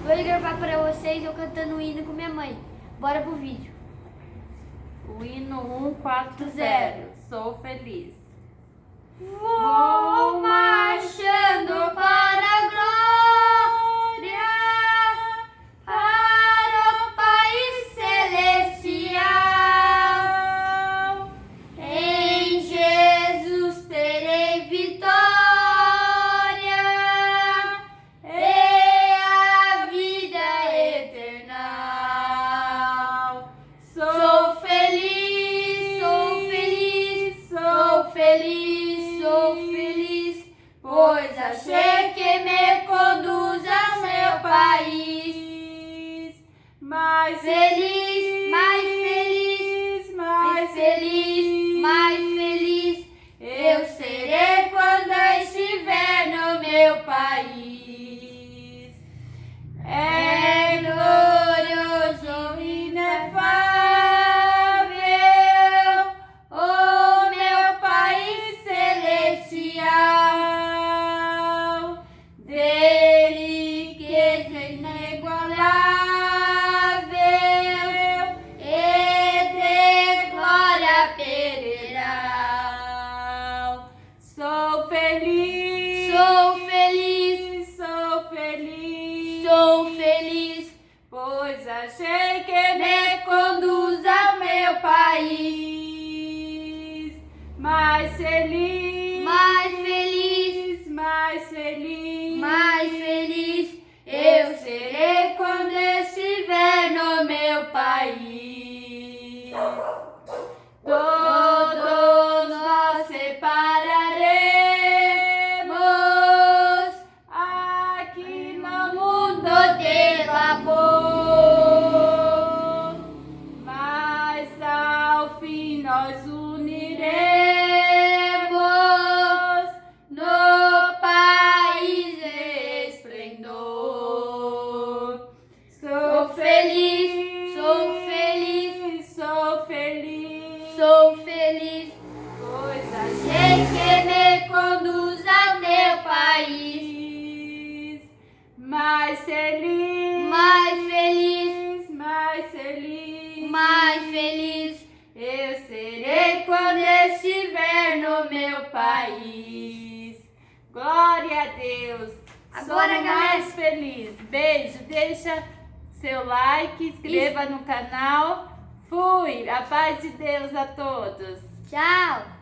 Vou gravar para vocês eu cantando o hino com minha mãe. Bora pro vídeo. O hino 140. Sou feliz. Vou marchando para a glória, para o país celestial. Em Jesus terei vitória e a vida eterna. Sou feliz, sou feliz, sou feliz. Sou feliz, pois achei que me conduz ao meu país. Mais feliz, mais feliz, mais feliz, mais feliz, eu serei quando estiver no meu país. É glorioso e inefável o meu país celestial, de riqueza inigualável e de glória perenal. Sou feliz, sou feliz, sou feliz, sou feliz, pois achei que me conduz ao meu país. Mais feliz, mais feliz, mais feliz, mais feliz, eu serei quando estiver no meu país. Todos nós separaremos aqui no mundo de labor, mas ao fim nós uniremos no país esplendor. Sou feliz, sou feliz, sou feliz, sou feliz, pois achei que me conduz ao meu país. Mais feliz, mais feliz, mais feliz, mais feliz, eu serei quando estiver no meu país. Glória a Deus. Agora, Somos galera, mais felizes. Beijo, deixa seu like, inscreva no canal. Fui, a paz de Deus a todos. tchau!